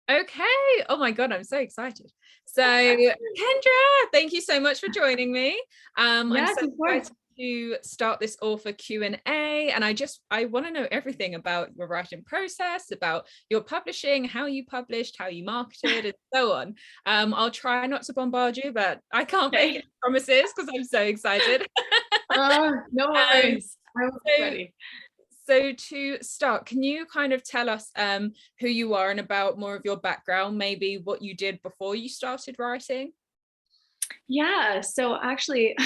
Okay. Oh my God, I'm so excited. So, Kendra, thank you so much for joining me. I'm Yes, so of course. excited to start this author Q&A, and I want to know everything about your writing process, about your publishing, how you published, how you marketed, and so on. I'll try not to bombard you, but I can't make Okay. any promises because I'm so excited. No Um, worries. I was so ready. So to start, can you kind of tell us who you are and about more of your background, maybe what you did before you started writing? Yeah. So actually,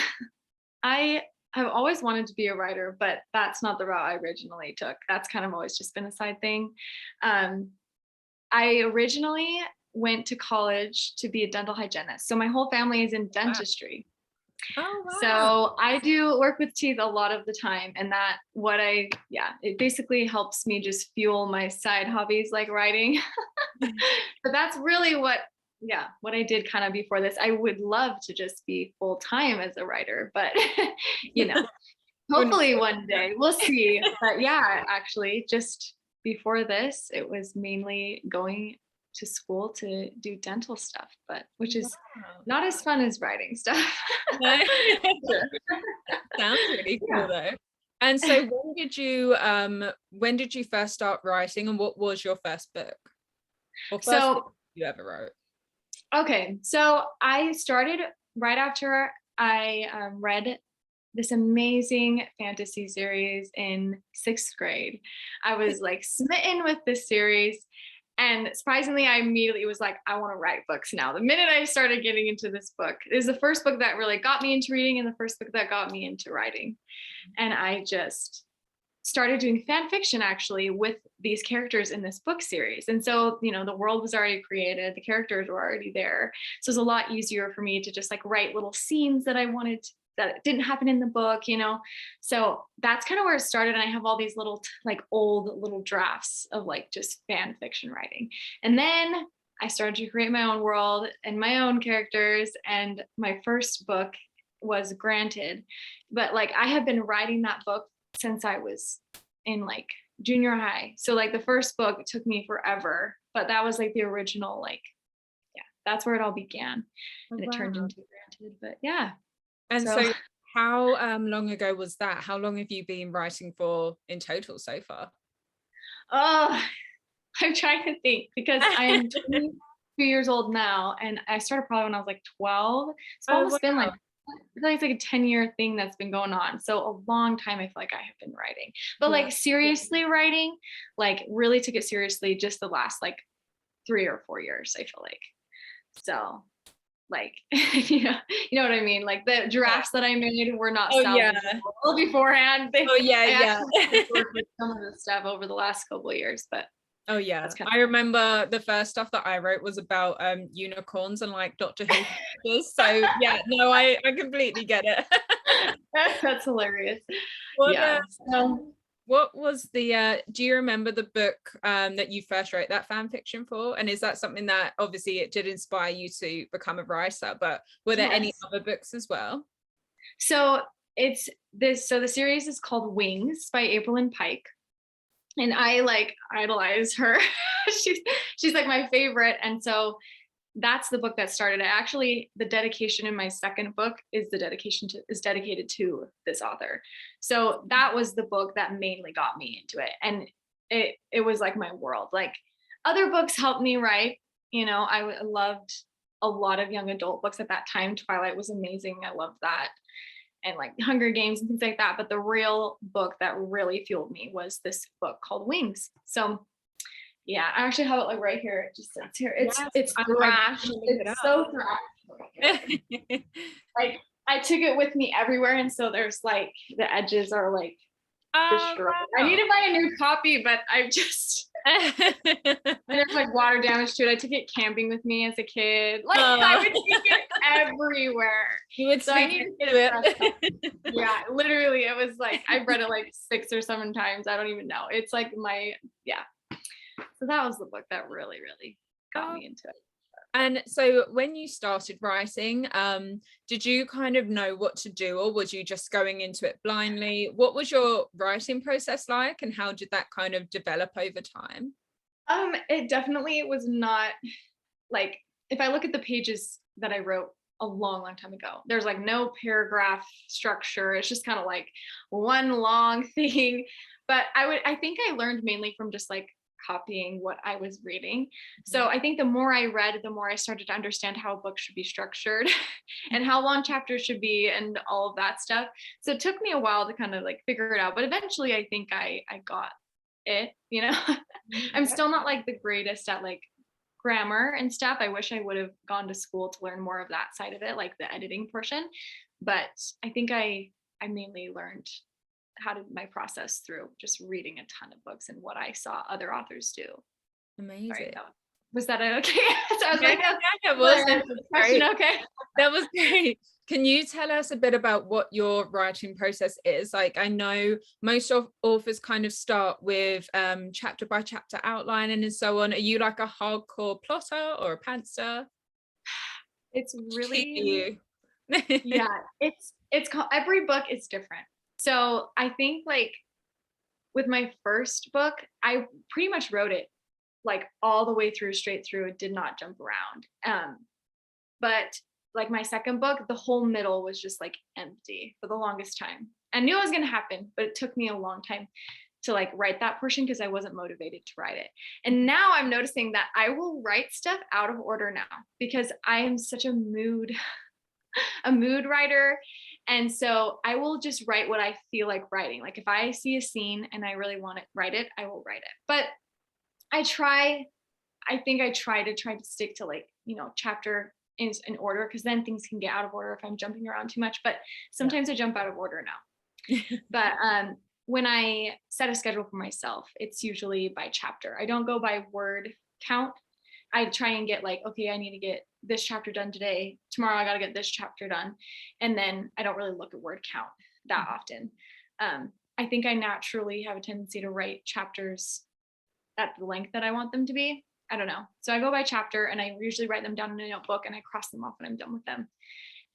I have always wanted to be a writer, but that's not the route I originally took. That's kind of always just been a side thing. Um, I originally went to college to be a dental hygienist. So my whole family is in Wow. dentistry. Oh, wow. So I do work with teeth a lot of the time. And it basically helps me just fuel my side hobbies like writing. But that's really what I did kind of before this. I would love to just be full time as a writer, but you know, We're not hopefully sure one day we'll see. But yeah, actually, just before this, it was mainly going to school to do dental stuff, but which is wow. not as fun as writing stuff. No. Sure. Sounds really cool Yeah. though. And so when did you first start writing, and what was your first book or first book So you ever wrote? okay, so I started right after I read this amazing fantasy series in sixth grade. I was like smitten with this series. And surprisingly, I immediately was like, I want to write books now. The minute I started getting into this book, it was the first book that really got me into reading and the first book that got me into writing. And I just started doing fan fiction actually with these characters in this book series. And so, the world was already created, the characters were already there. So it was a lot easier for me to just like write little scenes that I wanted that didn't happen in the book. So that's kind of where it started. And I have all these little, like old little drafts of like just fan fiction writing. And then I started to create my own world and my own characters. And my first book was Granted. But like I have been writing that book since I was in like junior high. So like the first book took me forever, but that was like the original, like, yeah, that's where it all began. Oh, And it turned wow. into Granted. But yeah. And So so how long ago was that? How long have you been writing for in total so far? oh I'm trying to think because I'm 22 years old now and I started probably when I was like 12. It's Oh, almost been like wow. I feel like it's like a 10-year thing that's been going on. So a long time I feel like I have been writing. But Wow. like seriously writing, like really took it seriously just the last like 3 or 4 years, I feel like. So like you know what I mean? Like the Yeah. drafts that I made were not Oh, yeah. salvageable beforehand. Oh, yeah, I yeah. actually had to work with some of the stuff over the last couple of years, but Oh, yeah. that's kind I remember the first stuff that I wrote was about unicorns and like Doctor Who characters. So yeah, no, I completely get it. of that's hilarious. What Yeah. So what was the do you remember the book that you first wrote that fan fiction for? And is that something that obviously it did inspire you to become a writer, but were there any yes. other books as well? So it's this. So the series is called Wings by April and Pike, and I like idolize her. she's she's like my favorite, and so that's the book that started it. Actually, the dedication in my second book is dedicated to this author. So that was the book that mainly got me into it, and it was like my world. Like other books helped me write. I loved a lot of young adult books at that time. Twilight was amazing. I loved that and like Hunger Games and things like that. But the real book that really fueled me was this book called Wings. So yeah, I actually have it like right here. It just says here. It's Yes, it's I'm thrashed. gonna look it It's so thrashed. up. Like I took it with me everywhere, and so there's like the edges are like Oh, destroyed. I need wow. to buy a new copy, but I just and there's like water damage to it. I took it camping with me as a kid. Like I Oh, would take it everywhere. you would So I speak need to get into it pressed up. it. Yeah, literally, it was like I've read it like 6 or 7 times. I don't even know. It's like yeah. So that was the book that really, really got Oh, me into it. and so when you started writing, did you kind of know what to do, or was you just going into it blindly? What was your writing process like, and how did that kind of develop over time? It definitely was not like, if I look at the pages that I wrote a long, long time ago, there's like no paragraph structure. It's just kind of like one long thing. But I think I learned mainly from just like copying what I was reading. So I think the more I read, the more I started to understand how a book should be structured and how long chapters should be and all of that stuff. So it took me a while to kind of like figure it out. But eventually I think I got it, you know. I'm Yeah, still not like the greatest at like grammar and stuff. I wish I would have gone to school to learn more of that side of it, like the editing portion. But I think I mainly learned how to my process through just reading a ton of books and what I saw other authors do. Sorry, amazing. was that okay? So I was Yeah, like, yeah, yeah, it did I was. answer the question okay? That was great. Can you tell us a bit about what your writing process is? Like, I know most of authors kind of start with chapter by chapter outlining and so on. Are you like a hardcore plotter or a pantser? It's Cheat really, you. yeah, it's called, every book is different. So I think like with my first book, I pretty much wrote it like all the way through, straight through. It did not jump around. But like my second book, the whole middle was just like empty for the longest time. I knew it was going to happen, but it took me a long time to like write that portion because I wasn't motivated to write it. And now I'm noticing that I will write stuff out of order now because I am such a mood writer. And so I will just write what I feel like writing. Like if I see a scene and I really want to write it, I will write it. But I try, I think I try to stick to like, you know, chapter in order because then things can get out of order if I'm jumping around too much. But Yeah. sometimes I jump out of order now. But when I set a schedule for myself, it's usually by chapter. I don't go by word count. I try and get like, okay, I need to get this chapter done today. Tomorrow I got to get this chapter done. And then I don't really look at word count that often. I think I naturally have a tendency to write chapters at the length that I want them to be. I don't know. So I go by chapter and I usually write them down in a notebook and I cross them off when I'm done with them.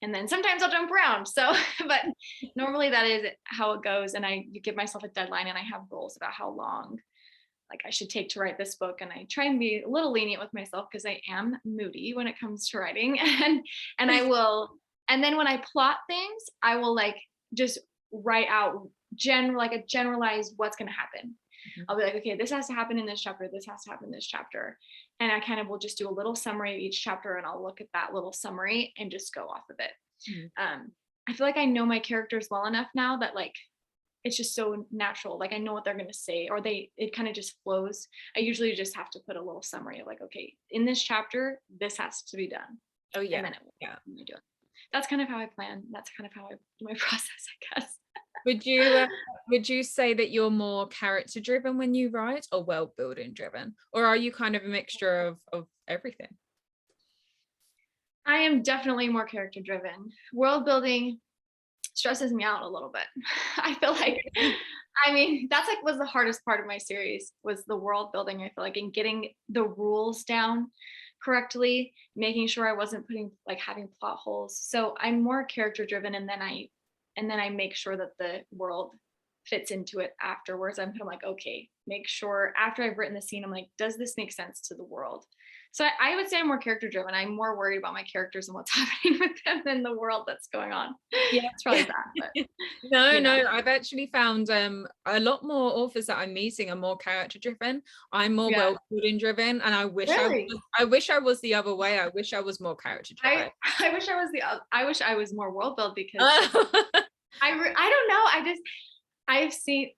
And then sometimes I'll jump around. So, but normally that is how it goes. And I give myself a deadline and I have goals about how long like I should take to write this book. And I try and be a little lenient with myself because I am moody when it comes to writing. And I will, and then when I plot things, I will like just write out like a generalized what's going to happen. I'll be like, okay, this has to happen in this chapter. This has to happen in this chapter. And I kind of will just do a little summary of each chapter and I'll look at that little summary and just go off of it. I feel like I know my characters well enough now that like, it's just so natural. Like I know what they're going to say or it kind of just flows. I usually just have to put a little summary of like, okay, in this chapter, this has to be done. Oh yeah. And then I do it. That's kind of how I plan. That's kind of how I do my process, I guess. Would you say that you're more character driven when you write or world building driven, or are you kind of a mixture of everything? I am definitely more character driven. World building stresses me out a little bit. I feel like, I mean, that's like was the hardest part of my series was the world building. I feel like in getting the rules down correctly, making sure I wasn't putting like having plot holes. So I'm more character driven, and then I make sure that the world fits into it afterwards. I'm like, okay, make sure after I've written the scene, I'm like, does this make sense to the world? So I would say I'm more character driven. I'm more worried about my characters and what's happening with them than the world that's going on. Yeah, it's probably bad, but no, I've actually found a lot more authors that I'm meeting are more character driven. I'm more yeah, world building driven, and I wish really. I wish I was the other way. I wish I was more character driven. I wish I was more world build because I don't know. I've seen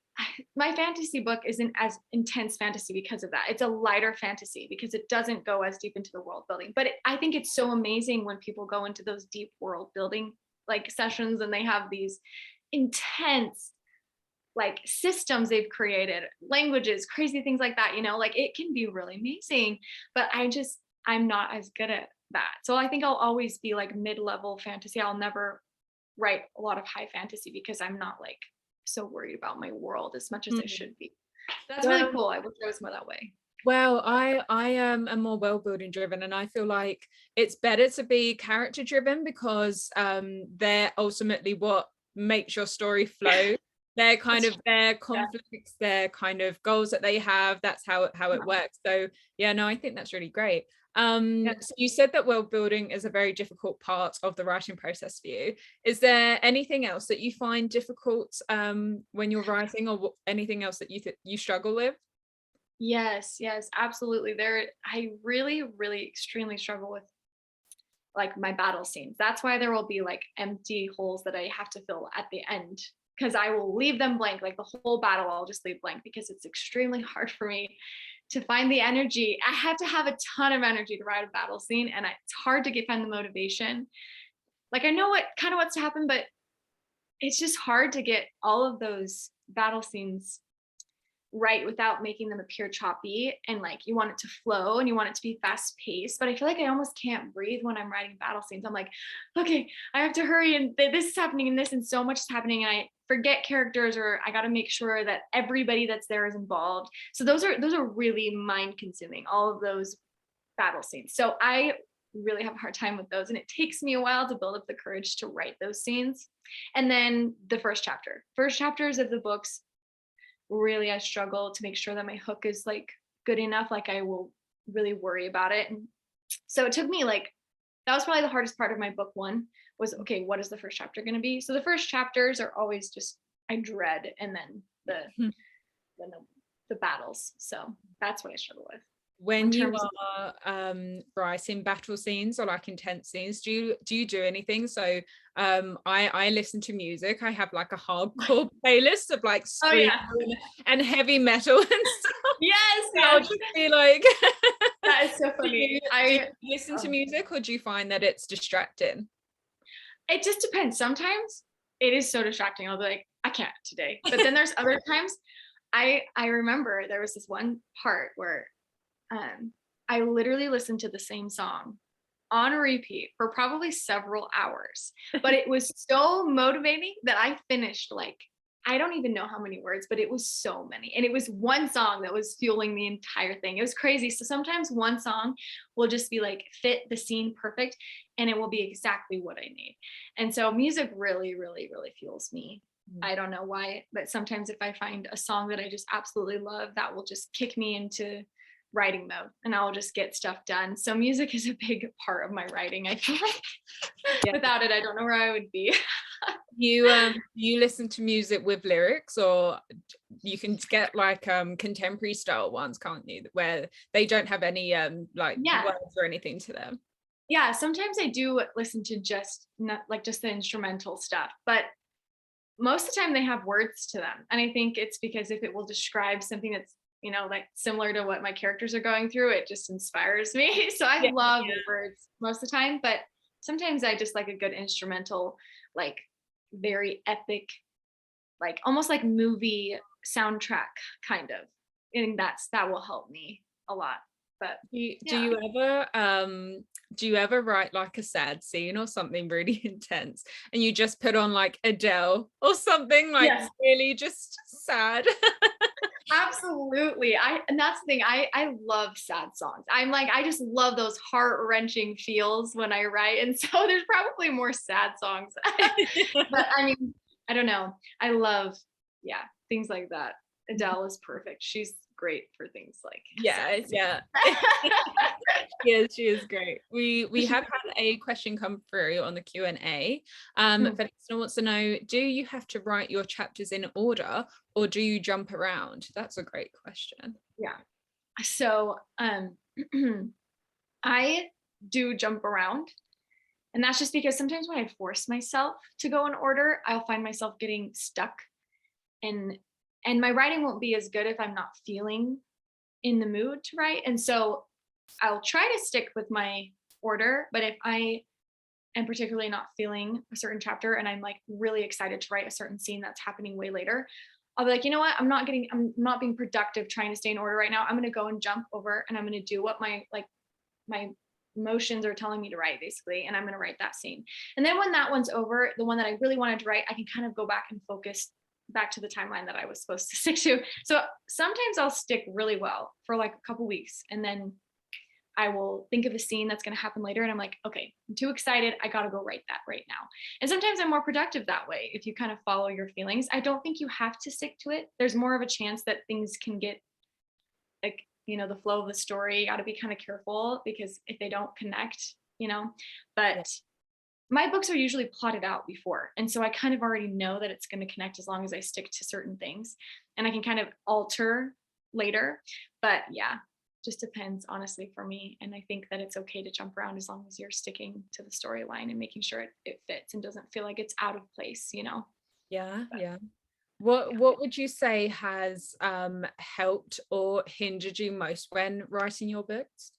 my fantasy book isn't as intense fantasy because of that. It's a lighter fantasy because it doesn't go as deep into the world building. But I think it's so amazing when people go into those deep world building like sessions and they have these intense like systems they've created, languages, crazy things like that, you know, like it can be really amazing. But I'm not as good at that. So I think I'll always be like mid-level fantasy. I'll never write a lot of high fantasy because I'm not like so worried about my world as much as I should be. That's really cool. I wish I was more that way. Well, I am more world building driven, and I feel like it's better to be character driven because they're ultimately what makes your story flow. their kind That's of their yeah. conflicts, their kind of goals that they have. That's how it works. So yeah, no, I think that's really great. Yeah. So you said that world building is a very difficult part of the writing process for you. Is there anything else that you find difficult when you're writing, or anything else that you struggle with? Yes, yes, absolutely. I really, really extremely struggle with like my battle scenes. That's why there will be like empty holes that I have to fill at the end because I will leave them blank. Like the whole battle, I'll just leave blank because it's extremely hard for me to find the energy. I have to have a ton of energy to write a battle scene, and it's hard to find the motivation. Like I know what's to happen, but it's just hard to get all of those battle scenes right without making them appear choppy, and like you want it to flow and you want it to be fast paced, but I feel like I almost can't breathe when I'm writing battle scenes. I'm like, okay, I have to hurry, and this is happening and this, and so much is happening, and I forget characters, or I got to make sure that everybody that's there is involved. So those are really mind consuming, all of those battle scenes. So I really have a hard time with those, and it takes me a while to build up the courage to write those scenes. And then the first chapters of the books, really I struggle to make sure that my hook is like good enough. Like I will really worry about it. And so it took me like, that was probably the hardest part of my book one, was okay, what is the first chapter going to be? So the first chapters are always just, I dread, and then then the battles. So that's what I struggle with. In When you terms of, are writing battle scenes or like intense scenes, do you do anything? So I listen to music. I have like a hardcore playlist of like oh scream yeah, and heavy metal and stuff. yes, I'll yes, just be like, that is so do funny. you listen to music, or do you find that it's distracting? It just depends. Sometimes it is so distracting. I'll be like, I can't today. But then there's other times I remember there was this one part where I literally listened to the same song on repeat for probably several hours, but it was so motivating that I finished like, I don't even know how many words, but it was so many. And it was one song that was fueling the entire thing. It was crazy. So sometimes one song will just be like fit the scene perfect, and it will be exactly what I need. And so music really, really, really fuels me. I don't know why, but sometimes if I find a song that I just absolutely love, that will just kick me into writing mode, and I'll just get stuff done. So music is a big part of my writing, I feel like. Yeah. Without it, I don't know where I would be. You listen to music with lyrics, or you can get like contemporary style ones, can't you, where they don't have any like Yeah. words or anything to them? Yeah, sometimes I do listen to just not like just the instrumental stuff, but most of the time they have words to them. And I think it's because if it will describe something that's, like similar to what my characters are going through, it just inspires me. So I love words most of the time, but sometimes I just like a good instrumental, like very epic, like almost like movie soundtrack kind of. And that will help me a lot. But do you ever write like a sad scene or something really intense, and you just put on like Adele or something like really just sad? Absolutely. And that's the thing. I love sad songs. I'm like, I just love those heart-wrenching feels when I write. And so there's probably more sad songs. But I mean, I don't know. I love, things like that. Adele is perfect. She's great for things like yeah. She is great. We have had a question come through on the Q&A. But someone wants to know, do you have to write your chapters in order, or do you jump around? That's a great question. Yeah. So I do jump around. And that's just because sometimes when I force myself to go in order, I'll find myself getting stuck, and my writing won't be as good if I'm not feeling in the mood to write. And so I'll try to stick with my order, but if I am particularly not feeling a certain chapter and I'm like really excited to write a certain scene that's happening way later, I'll be like, you know what? I'm not being productive trying to stay in order right now. I'm going to go and jump over, and I'm going to do what my emotions are telling me to write, basically. And I'm going to write that scene. And then when that one's over, the one that I really wanted to write, I can kind of go back and focus back to the timeline that I was supposed to stick to. So sometimes I'll stick really well for like a couple weeks, and then I will think of a scene that's going to happen later and I'm like, okay, I'm too excited. I got to go write that right now. And sometimes I'm more productive that way if you kind of follow your feelings. I don't think you have to stick to it. There's more of a chance that things can get like, the flow of the story. You got to be kind of careful because if they don't connect, but my books are usually plotted out before. And so I kind of already know that it's going to connect as long as I stick to certain things, and I can kind of alter later. But yeah, just depends honestly for me. And I think that it's okay to jump around as long as you're sticking to the storyline and making sure it fits and doesn't feel like it's out of place. Yeah, But, yeah. What would you say has helped or hindered you most when writing your books?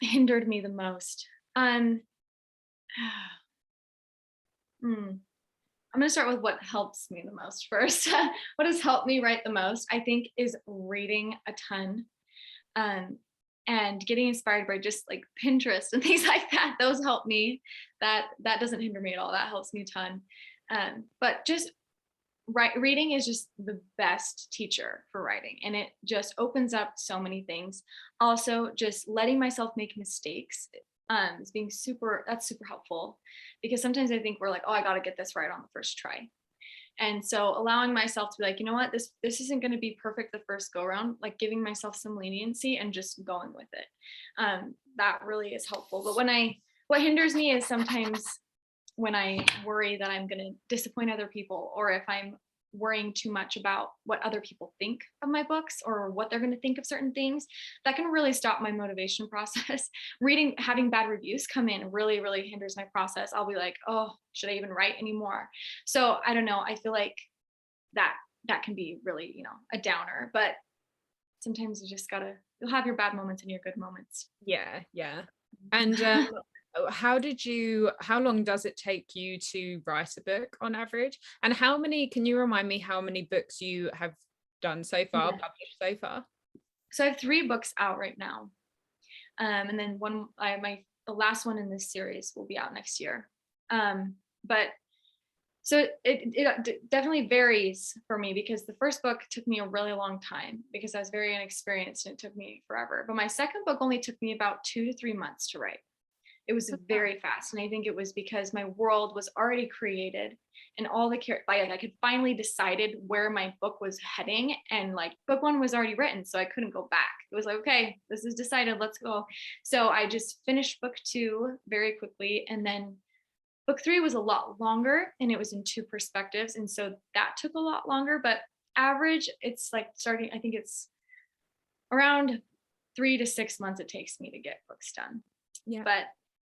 Hindered me the most. I'm going to start with what helps me the most first. What has helped me write the most, I think, is reading a ton, and getting inspired by just like Pinterest and things like that. Those help me. That doesn't hinder me at all. That helps me a ton. But just reading is just the best teacher for writing, and it just opens up so many things. Also, just letting myself make mistakes is that's super helpful, because sometimes I think we're like, oh, I got to get this right on the first try. And so allowing myself to be like, you know what, this isn't going to be perfect the first go around, like giving myself some leniency and just going with it. That really is helpful. But what hinders me is sometimes when I worry that I'm going to disappoint other people, or if I'm worrying too much about what other people think of my books or what they're going to think of certain things, that can really stop my motivation process. Having bad reviews come in really, really hinders my process. I'll be like, oh, should I even write anymore? So I don't know. I feel like that can be really, a downer, but sometimes you'll have your bad moments and your good moments. Yeah. And how long does it take you to write a book on average? And can you remind me how many books you have done so far, published so far? So I have 3 books out right now. And then the last one in this series will be out next year. But so it definitely varies for me, because the first book took me a really long time because I was very inexperienced and it took me forever. But my second book only took me about 2 to 3 months to write. It was very fast. And I think it was because my world was already created and all the I could finally decided where my book was heading, and like book 1 was already written, so I couldn't go back. It was like, okay, this is decided, let's go. So I just finished book 2 very quickly, and then book 3 was a lot longer and it was in 2 perspectives, and so that took a lot longer. But average, it's like I think it's around 3 to 6 months it takes me to get books done. Yeah. But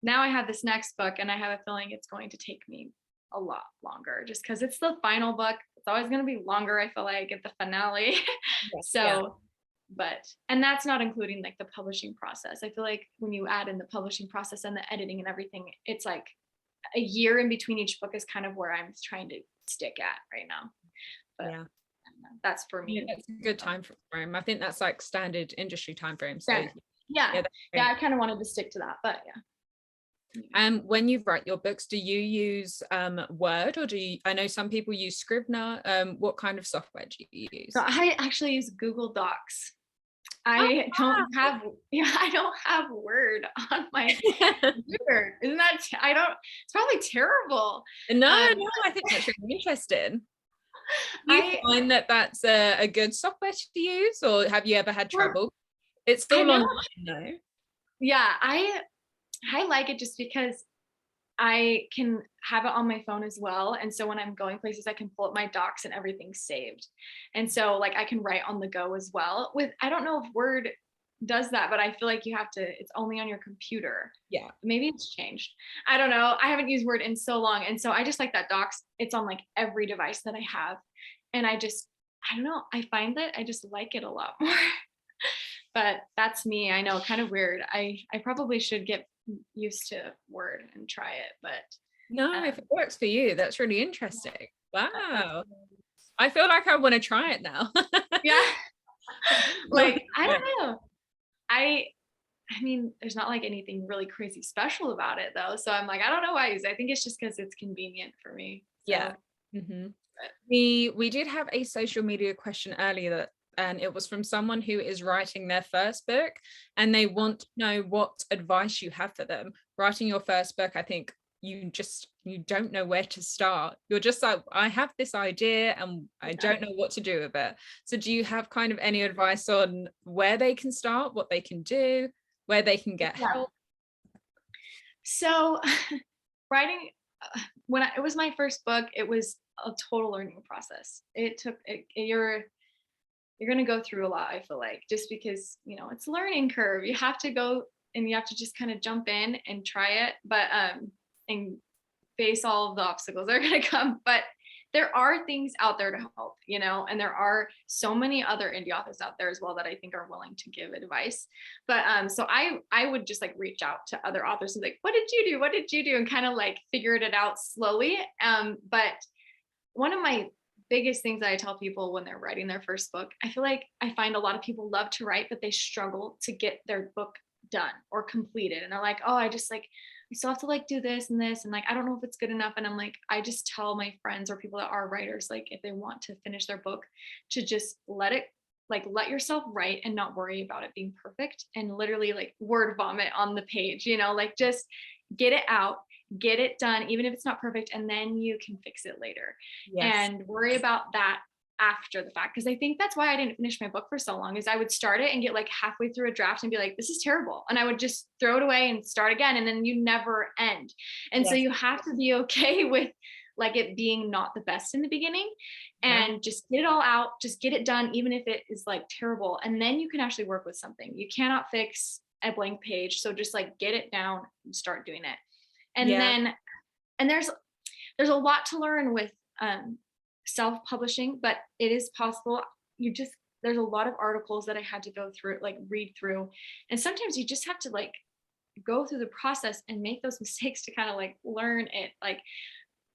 now I have this next book and I have a feeling it's going to take me a lot longer, just because it's the final book. It's always going to be longer, I feel like, at the finale. And that's not including like the publishing process. I feel like when you add in the publishing process and the editing and everything, it's like a year in between each book is kind of where I'm trying to stick at right now. But that's for me. That's a good time frame. I think that's like standard industry time frame. So yeah, I kind of wanted to stick to that, but yeah. When you write your books, do you use Word, or I know some people use Scrivener. What kind of software do you use? So I actually use Google Docs. I don't have Word on my computer. Isn't that, it's probably terrible. No, I think that's really interesting. Do you find that that's a good software to use, or have you ever had trouble? It's still online though. Yeah, I like it just because I can have it on my phone as well. And so when I'm going places, I can pull up my docs and everything's saved. And so like I can write on the go as well. I don't know if Word does that, but I feel like it's only on your computer. Yeah. Maybe it's changed. I don't know. I haven't used Word in so long. And so I just like that docs. It's on like every device that I have. And I don't know. I find that I just like it a lot more. But that's me. I know, kind of weird. I probably should get used to Word and try it, but no, if it works for you, that's really interesting. Wow. I feel like I want to try it now. Yeah. Like, I don't know. I mean, there's not like anything really crazy special about it though. So I'm like, I don't know why. I think it's just because it's convenient for me. So. Yeah. Mm-hmm. We did have a social media question earlier that and it was from someone who is writing their first book, and they want to know what advice you have for them. Writing your first book, I think you don't know where to start. You're just like, I have this idea and I don't know what to do with it. So do you have kind of any advice on where they can start, what they can do, where they can get help? So writing, it was my first book, it was a total learning process. It took you're going to go through a lot, I feel like, just because, it's a learning curve. You have to go and you have to just kind of jump in and try it, but and face all of the obstacles that are going to come. But there are things out there to help, and there are so many other indie authors out there as well that I think are willing to give advice. But so I would just like reach out to other authors and be like, what did you do? What did you do? And kind of like figured it out slowly. But one of my biggest things that I tell people when they're writing their first book, I feel like I find a lot of people love to write, but they struggle to get their book done or completed. And they're like, oh, I still have to like do this and this. And like, I don't know if it's good enough. And I'm like, I just tell my friends or people that are writers, like if they want to finish their book, to just let yourself write and not worry about it being perfect, and literally like word vomit on the page, like just get it out, get it done, even if it's not perfect, and then you can fix it later. Yes. And worry about that after the fact. Because I think that's why I didn't finish my book for so long, is I would start it and get like halfway through a draft and be like, this is terrible. And I would just throw it away and start again. And then you never end. And so you have to be okay with like it being not the best in the beginning, and just get it all out, just get it done, even if it is like terrible. And then you can actually work with something. You cannot fix a blank page. So just like get it down and start doing it. And then, and there's a lot to learn with self-publishing, but it is possible. There's a lot of articles that I had to go through, like read through. And sometimes you just have to like go through the process and make those mistakes to kind of like learn it. Like,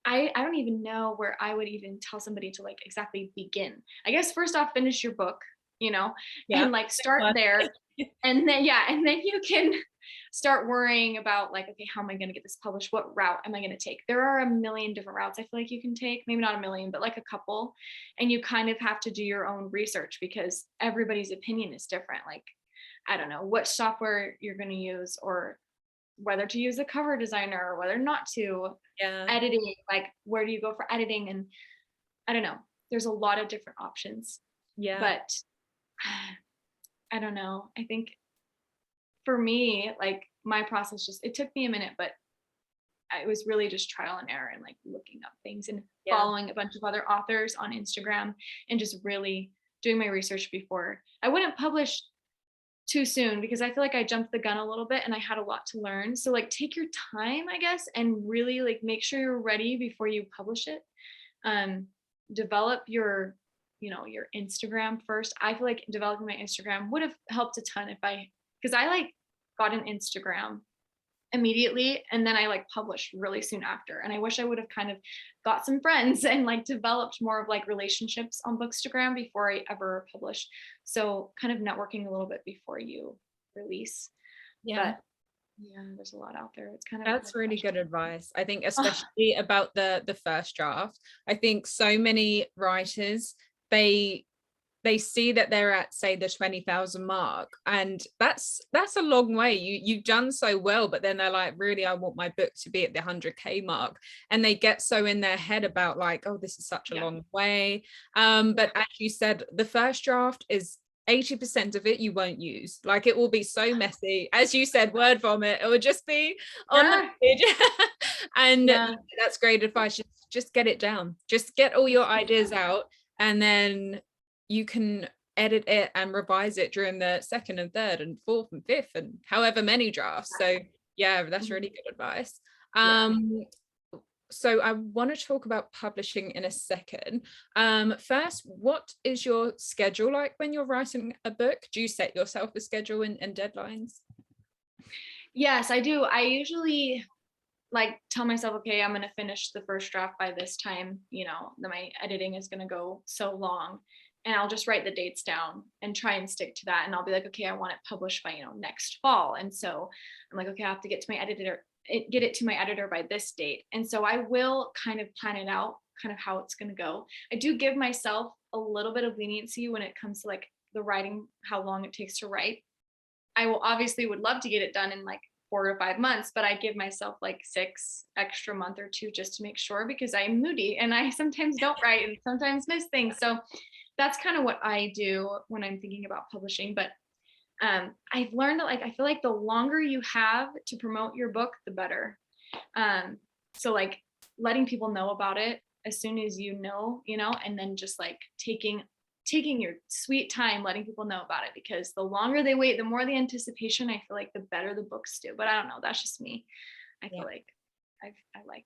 I don't even know where I would even tell somebody to like exactly begin. I guess first off, finish your book, and like start there. And then you can start worrying about like, okay, how am I going to get this published? What route am I going to take? There are a million different routes I feel like you can take, maybe not a million, but like a couple. And you kind of have to do your own research because everybody's opinion is different. Like, I don't know what software you're going to use, or whether to use a cover designer or whether not to. Editing, like where do you go for editing? And I don't know, there's a lot of different options. But I don't know, I think for me, like my process it took me a minute, but it was really just trial and error and like looking up things and following a bunch of other authors on Instagram and just really doing my research before. I wouldn't publish too soon because I feel like I jumped the gun a little bit and I had a lot to learn. So like take your time, I guess, and really like make sure you're ready before you publish it. Develop your Instagram first. I feel like developing my Instagram would have helped a ton because I like got an Instagram immediately and then I like published really soon after. And I wish I would have kind of got some friends and like developed more of like relationships on Bookstagram before I ever published. So kind of networking a little bit before you release. But there's a lot out there. It's kind of that's really good advice. I think especially about the first draft. I think so many writers, they see that they're at, say, the 20,000 mark, and that's a long way. You've done so well, but then they're like, really, I want my book to be at the 100K mark, and they get so in their head about like, oh, this is such a long way. But as you said, the first draft is 80% of it you won't use. Like it will be so messy, as you said, word vomit. It will just be on the page. And that's great advice. Just get it down. Just get all your ideas out, and then you can edit it and revise it during the second and third and fourth and fifth and however many drafts. So that's really good advice. So I want to talk about publishing in a second. First, what is your schedule like when you're writing a book? Do you set yourself a schedule and deadlines? Yes, I do. I usually like tell myself, okay, I'm going to finish the first draft by this time, that my editing is going to go so long. And I'll just write the dates down and try and stick to that. And I'll be like, okay, I want it published by, next fall. And so I'm like, okay, I have to get it to my editor by this date. And so I will kind of plan it out, kind of how it's going to go. I do give myself a little bit of leniency when it comes to like the writing, how long it takes to write. I will obviously would love to get it done in like 4 to 5 months, but I give myself like 6 extra month or 2 just to make sure, because I'm moody and I sometimes don't write and sometimes miss things. So that's kind of what I do when I'm thinking about publishing. But I've learned that like I feel like the longer you have to promote your book, the better. So like letting people know about it as soon as you know, and then just like taking your sweet time letting people know about it, because the longer they wait, the more the anticipation, I feel like the better the books do. But I don't know, that's just me. I feel like I like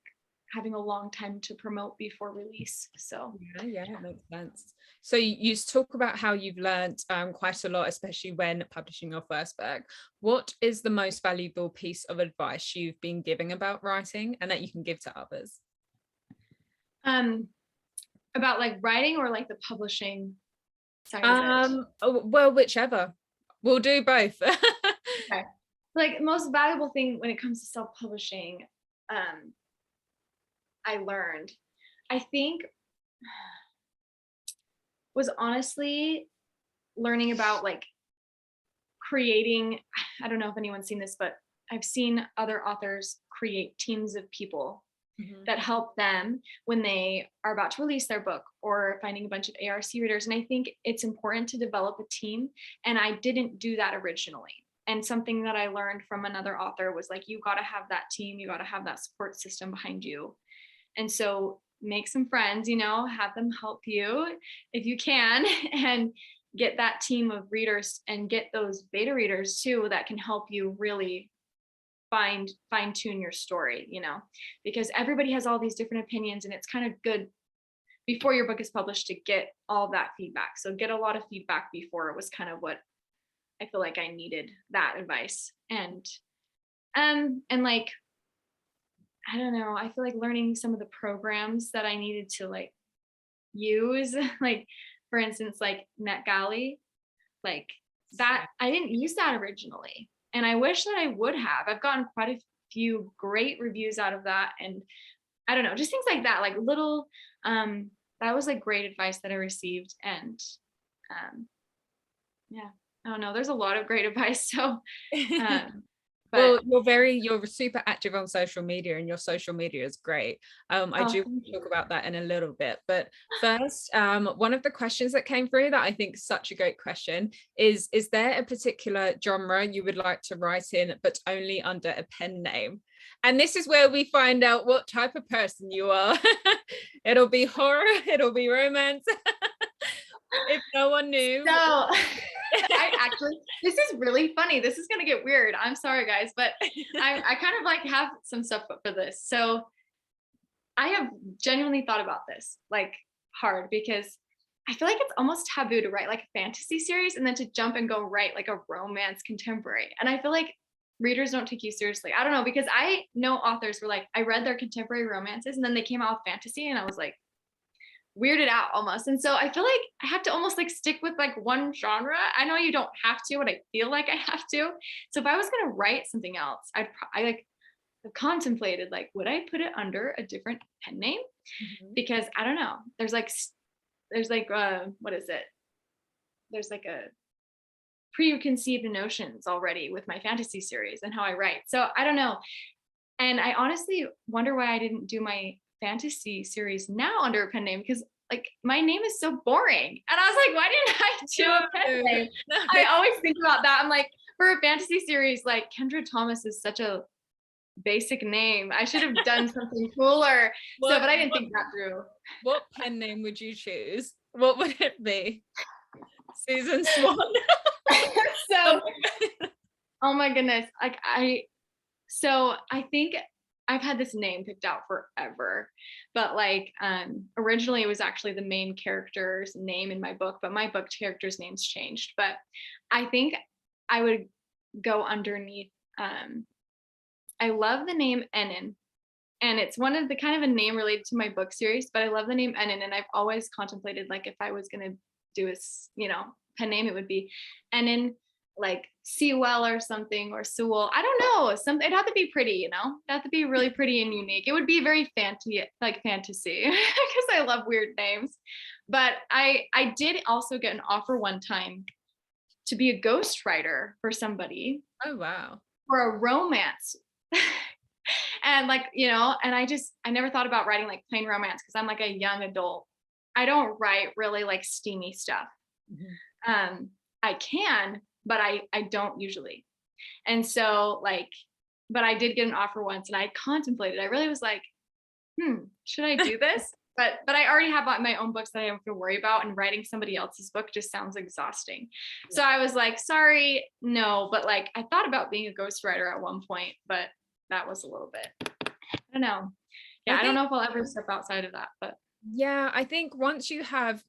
having a long time to promote before release. So yeah, it makes sense. So you talk about how you've learned quite a lot, especially when publishing your first book. What is the most valuable piece of advice you've been giving about writing and that you can give to others? About like writing or like the publishing side of it? Well, whichever. We'll do both. Okay. Like most valuable thing when it comes to self-publishing, I learned, I think, was honestly learning about like creating. I don't know if anyone's seen this, but I've seen other authors create teams of people that help them when they are about to release their book or finding a bunch of ARC readers. And I think it's important to develop a team. And I didn't do that originally. And something that I learned from another author was like, you got to have that team, you got to have that support system behind you. And so make some friends, have them help you if you can, and get that team of readers and get those beta readers too that can help you really fine tune your story, because everybody has all these different opinions, and it's kind of good before your book is published to get all that feedback. So get a lot of feedback before. It was kind of what I feel like I needed, that advice. And like, I don't know, I feel like learning some of the programs that I needed to like use, like for instance, like NetGalley, like that, I didn't use that originally. And I wish that I would have. I've gotten quite a few great reviews out of that. And I don't know, just things like that, like little, that was like great advice that I received. And yeah, I don't know, there's a lot of great advice. So, well, you're super active on social media, and your social media is great. I do talk about that in a little bit, but first, one of the questions that came through that I think is such a great question is there a particular genre you would like to write in, but only under a pen name? And this is where we find out what type of person you are. It'll be horror, it'll be romance. If no one knew. So this is really funny. This is gonna get weird. I'm sorry, guys, but I kind of like have some stuff for this. So I have genuinely thought about this like hard, because I feel like it's almost taboo to write like a fantasy series and then to jump and go write like a romance contemporary. And I feel like readers don't take you seriously. I don't know, because I know authors were like, I read their contemporary romances and then they came out with fantasy and I was like, weirded out almost. And so I feel like I have to almost like stick with like one genre. I know you don't have to, but I feel like I have to. So if I was going to write something else, I like have contemplated like, would I put it under a different pen name? Because I don't know, there's like what is it? There's like a preconceived notions already with my fantasy series and how I write. So I don't know. And I honestly wonder why I didn't do my fantasy series now under a pen name, because like my name is so boring. And I was like, why didn't I do a pen name? I always think about that. I'm like, for a fantasy series, like Kendra Thomas is such a basic name. I should have done something cooler. But I didn't think that through. What pen name would you choose? What would it be? Susan Swan. So, oh my goodness. Like I think I've had this name picked out forever, but like originally it was actually the main character's name in my book, but my book character's names changed. But I think I would go underneath. I love the name Enin, and it's one of the kind of a name related to my book series, but I love the name Enin, and I've always contemplated like if I was gonna do a pen name, it would be Enin, like Sewell or something, or Sewell. I don't know. It'd have to be pretty, It'd have to be really pretty and unique. It would be very fancy, like fantasy, because I love weird names. But I did also get an offer one time to be a ghostwriter for somebody Oh, wow. for a romance. And like, and I never thought about writing like plain romance because I'm like a young adult. I don't write really like steamy stuff. Mhm. I can, but I don't usually. And so like, but I did get an offer once and I contemplated. I really was like, should I do this? But I already have my own books that I don't have to worry about, and writing somebody else's book just sounds exhausting. So I was like, sorry, no. But like I thought about being a ghostwriter at one point, but that was a little bit, I don't know. Yeah, I don't know if I'll ever step outside of that, but Yeah, I think once you have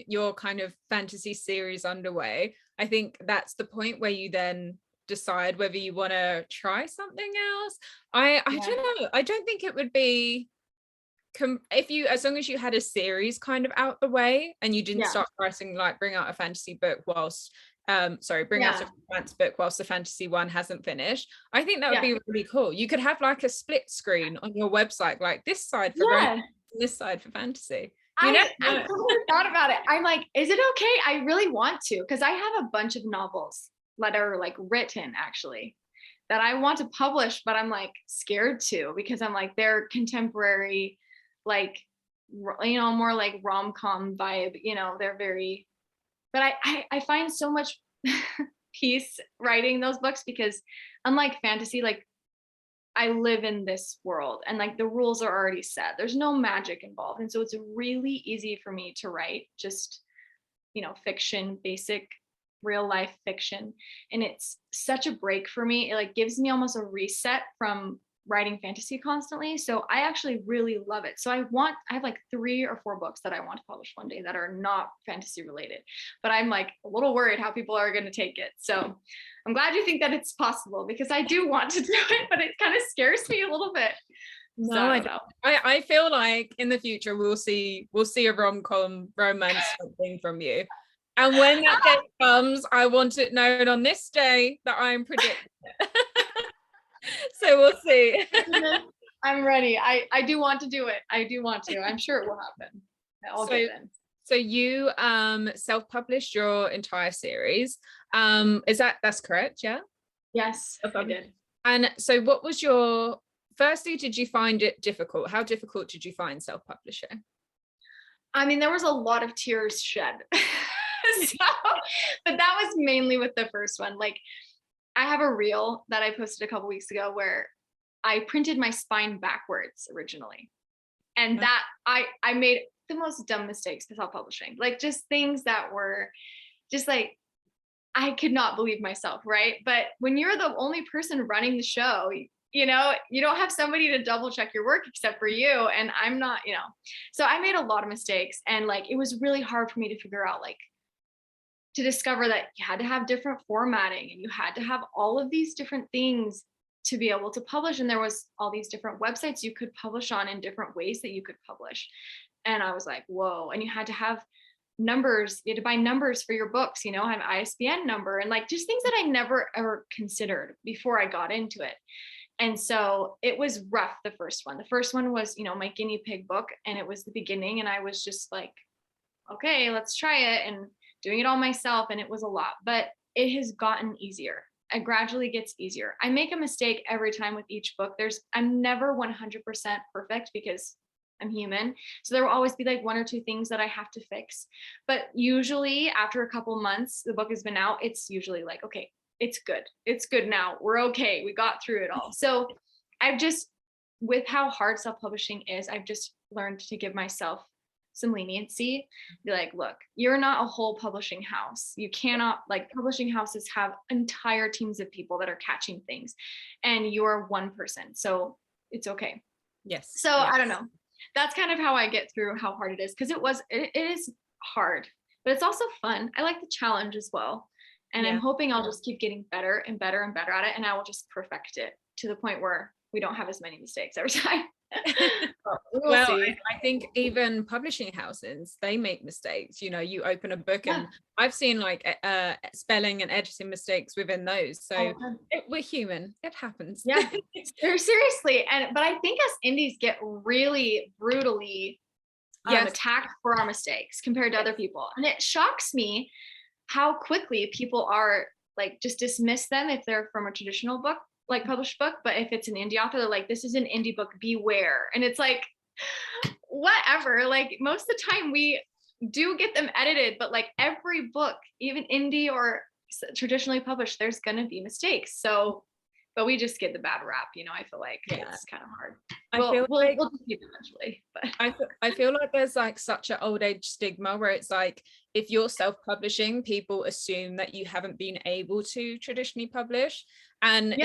your kind of fantasy series underway, I think that's the point where you then decide whether you want to try something else. I yeah, don't know. I don't think it would be if you, as long as you had a series kind of out the way and you didn't yeah, start writing, like bring out a fantasy book whilst bring out yeah, a romance book whilst the fantasy one hasn't finished. I think that would yeah, be really cool. You could have like a split screen on your website, like this side for romance, yeah. this side for fantasy. You never I know. totally thought about it. I'm like, is it okay? I really want to, because I have a bunch of novels that are like written actually that I want to publish, but I'm like scared to because I'm like they're contemporary, like more like rom-com vibe. They're very. But I find so much peace writing those books because unlike fantasy, like I live in this world and like the rules are already set. There's no magic involved. And so it's really easy for me to write just, fiction, basic real life fiction. And it's such a break for me. It like gives me almost a reset from writing fantasy constantly. So I actually really love it. So I have like 3 or 4 books that I want to publish one day that are not fantasy related, but I'm like a little worried how people are going to take it. So I'm glad you think that it's possible because I do want to do it, but it kind of scares me a little bit. So No, I I don't don't. know. I feel like in the future we'll see a rom-com romance something from you. And when that day comes, I want it known on this day that I'm predicting it. So we'll see. I'm ready. I do want to do it. I do want to. I'm sure it will happen. I'll So get in. so you self-published your entire series. That's correct, yeah? Yes, I did. And so what was your firstly, did you find it difficult? How difficult did you find self-publishing? I mean, there was a lot of tears shed. So, but that was mainly with the first one. Like, I have a reel that I posted a couple weeks ago where I printed my spine backwards originally. And that I made the most dumb mistakes with self-publishing. Like just things that were just like I could not believe myself, right? But when you're the only person running the show, you don't have somebody to double check your work except for you. And I'm not, so I made a lot of mistakes. And like, it was really hard for me to figure out, like, to discover that you had to have different formatting and you had to have all of these different things to be able to publish. And there was all these different websites you could publish on in different ways that you could publish. And I was like, whoa. And you had to have numbers, you had to buy numbers for your books, have an ISBN number and like just things that I never ever considered before I got into it. And so it was rough, the first one. The first one was, my guinea pig book, and it was the beginning. And I was just like, okay, let's try it, and doing it all myself. And it was a lot, but it has gotten easier. It gradually gets easier. I make a mistake every time with each book. I'm never 100% perfect because I'm human. So there will always be like 1 or 2 things that I have to fix. But usually after a couple months, the book has been out, it's usually like, okay, it's good. It's good now. We're okay. We got through it all. So I've just, with how hard self-publishing is, I've just learned to give myself some leniency. Be like, look, you're not a whole publishing house. You cannot, like, publishing houses have entire teams of people that are catching things, and you're one person. So it's okay. Yes. So I don't know. That's kind of how I get through how hard it is, because it is hard, but it's also fun. I like the challenge as well. And I'm hoping I'll just keep getting better and better and better at it. And I will just perfect it to the point where we don't have as many mistakes every time. Well, I think even publishing houses, they make mistakes. You open a book and I've seen like spelling and editing mistakes within those. So we're human. It happens. Yeah, seriously. But I think us indies get really brutally Yes. attacked for our mistakes compared to other people. And it shocks me how quickly people are like, just dismiss them if they're from a traditional book, like published book. But if it's an indie author, they're like, this is an indie book, beware. And it's like, whatever. Like most of the time we do get them edited, but like every book, even indie or traditionally published, there's going to be mistakes. So, but we just get the bad rap, you know. I feel like it's kind of hard. We'll just keep it eventually. But I feel like there's like such an old age stigma where it's like, if you're self-publishing, people assume that you haven't been able to traditionally publish. And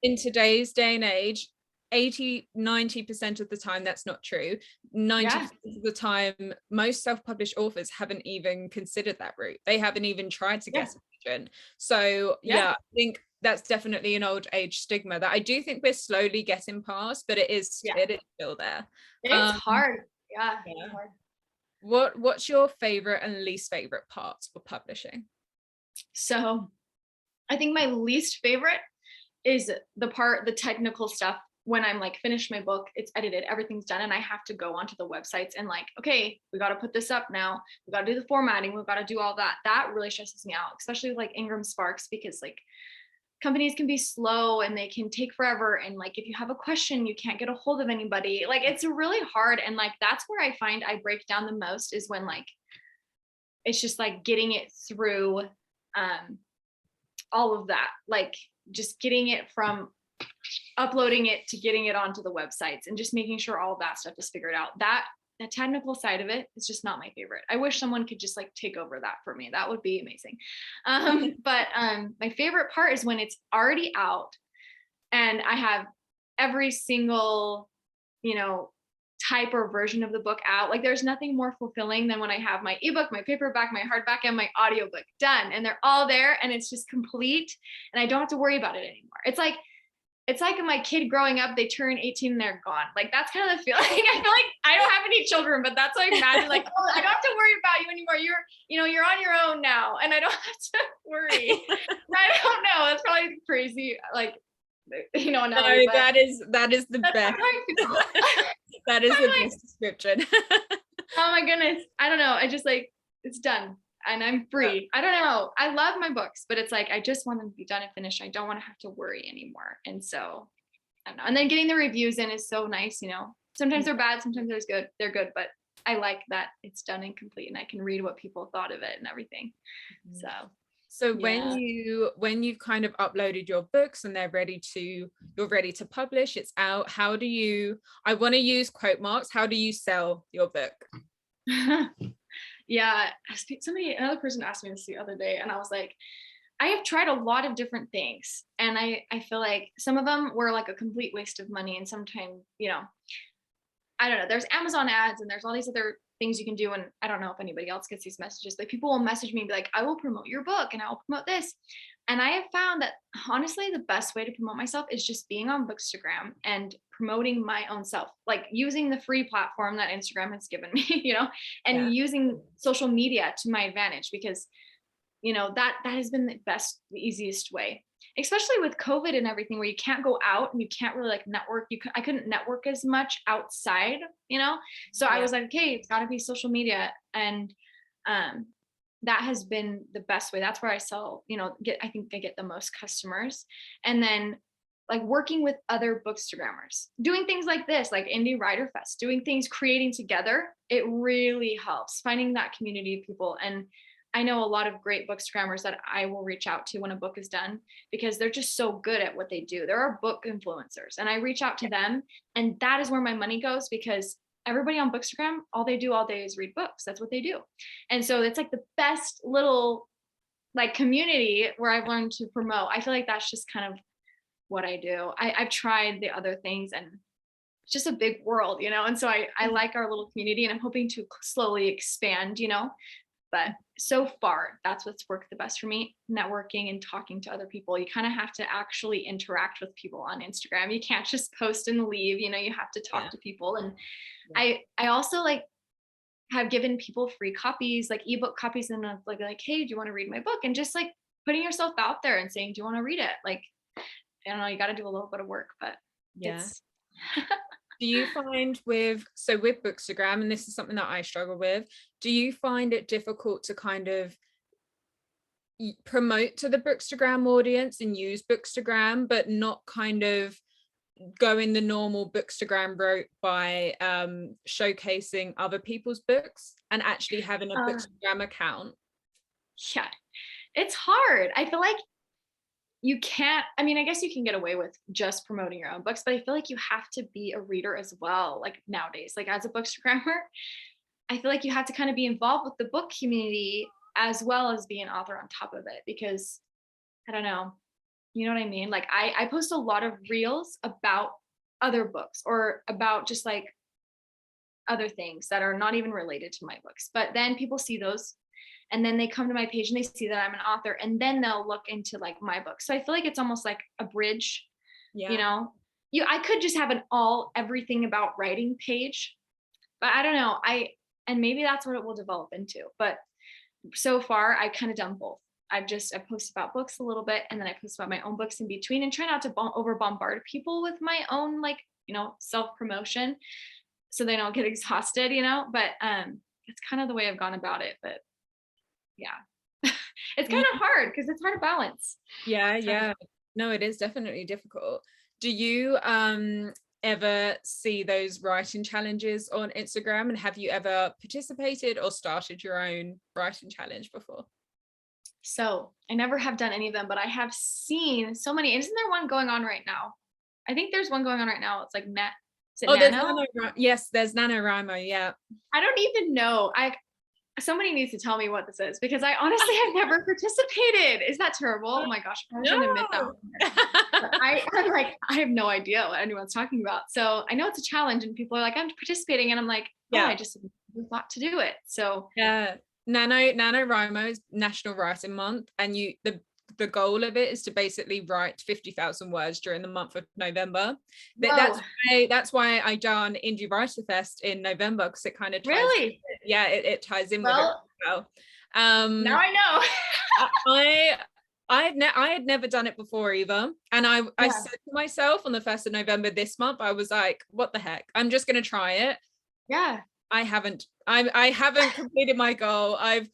in today's day and age, 80-90% of the time that's not true. 90% of the time, most self-published authors haven't even considered that route. They haven't even tried to get submission. So I think that's definitely an old age stigma that I do think we're slowly getting past, but it is still there. It's hard. It's hard. What's your favorite and least favorite parts for publishing? So I think my least favorite is the technical stuff. When I'm like finished my book, it's edited, everything's done, and I have to go onto the websites and like, okay, we got to put this up now, we got to do the formatting, we've got to do all that. That really stresses me out, especially with like Ingram Sparks, because like companies can be slow and they can take forever, and like if you have a question you can't get a hold of anybody. Like it's really hard, and like that's where I find I break down the most, is when like it's just like getting it through all of that, like just getting it from uploading it to getting it onto the websites and just making sure all of that stuff is figured out. That the technical side of it is just not my favorite. I wish someone could just like take over that for me. That would be amazing. But my favorite part is when it's already out and I have every single, you know, type or version of the book out. Like there's nothing more fulfilling than when I have my ebook, my paperback, my hardback, and my audiobook done, and they're all there and it's just complete and I don't have to worry about it anymore. It's like my kid growing up, they turn 18 and they're gone. Like that's kind of the feeling. I feel like I don't have any children, but that's what I imagine. Like, oh, I don't have to worry about you anymore. You're on your own now, and I don't have to worry. I don't know. It's probably crazy. Like, you know, no, that is the best. That is the best description. Oh my goodness. I don't know. I just like, it's done. And I'm free. I don't know. I love my books, but it's like, I just want them to be done and finished. I don't want to have to worry anymore. And so, I don't know. And then getting the reviews in is so nice, you know. Sometimes they're bad, sometimes they're good, but I like that it's done and complete and I can read what people thought of it and everything. So when you've kind of uploaded your books and you're ready to publish, it's out, how do you, I want to use quote marks, how do you sell your book? Yeah, another person asked me this the other day, and I was like, I have tried a lot of different things, and I feel like some of them were like a complete waste of money, and sometimes, you know, I don't know, there's Amazon ads and there's all these other things you can do, and I don't know if anybody else gets these messages, like people will message me and be like, I will promote your book and I will promote this. And I have found that honestly the best way to promote myself is just being on Bookstagram and promoting my own self, like using the free platform that Instagram has given me, you know, and using social media to my advantage, because, you know, that has been the easiest way, especially with COVID and everything, where you can't go out and you can't really like network. I couldn't network as much outside, you know? So I was like, okay, it's gotta be social media. And that has been the best way. That's where I sell, you know, I think I get the most customers. And then like working with other Bookstagrammers, doing things like this, like Indie WriterFest, doing things, creating together, it really helps finding that community of people. And I know a lot of great Bookstagrammers that I will reach out to when a book is done, because they're just so good at what they do. There are book influencers, and I reach out to them, and that is where my money goes, because everybody on Bookstagram, all they do all day is read books. That's what they do. And so it's like the best little like community where I've learned to promote. I feel like that's just kind of what I do. I've tried the other things, and it's just a big world, you know? And so I like our little community, and I'm hoping to slowly expand, you know? But so far, that's what's worked the best for me, networking and talking to other people. You kind of have to actually interact with people on Instagram. You can't just post and leave, you know, you have to talk to people. And I also like have given people free copies, like ebook copies, and like, hey, do you want to read my book? And just like putting yourself out there and saying, do you want to read it? Like, I don't know, you got to do a little bit of work, but Do you find with Bookstagram, and this is something that I struggle with, do you find it difficult to kind of promote to the Bookstagram audience and use Bookstagram, but not kind of going the normal Bookstagram route by showcasing other people's books and actually having a Bookstagram account? Yeah, it's hard. I feel like you can't, I mean, I guess you can get away with just promoting your own books, but I feel like you have to be a reader as well. Like nowadays, like as a Bookstagrammer, I feel like you have to kind of be involved with the book community as well as be an author on top of it, because I don't know, you know what I mean? Like I post a lot of reels about other books or about just like other things that are not even related to my books. But then people see those and then they come to my page and they see that I'm an author, and then they'll look into like my book. So I feel like it's almost like a bridge, you know? I could just have an everything about writing page, but I don't know. And maybe that's what it will develop into. But so far I've kind of done both. I post about books a little bit, and then I post about my own books in between, and try not to over bombard people with my own, like, you know, self promotion, so they don't get exhausted, you know. But it's kind of the way I've gone about it. But yeah, it's kind of hard because it's hard to balance. Yeah. No, it is definitely difficult. Do you ever see those writing challenges on Instagram, and have you ever participated or started your own writing challenge before? So I never have done any of them, but I have seen so many. Isn't there one going on right now? I think there's one going on right now. It's like there's yes, there's NaNoWriMo. Yeah. I don't even know. Somebody needs to tell me what this is, because I honestly have never participated. Is that terrible? Oh my gosh, I shouldn't admit that. I'm like, I have no idea what anyone's talking about. So I know it's a challenge and people are like, I'm participating. And I'm like, oh, I just thought to do it. So yeah. NaNoWriMo is National Writing Month, and the goal of it is to basically write 50,000 words during the month of November. That's why I done Indie WriterFest in November, because it kind of ties it ties in with it well. Now I know. I had never done it before either, and I said to myself on the 1st of November this month, I was like, what the heck, I'm just gonna try it. I haven't completed my goal. I've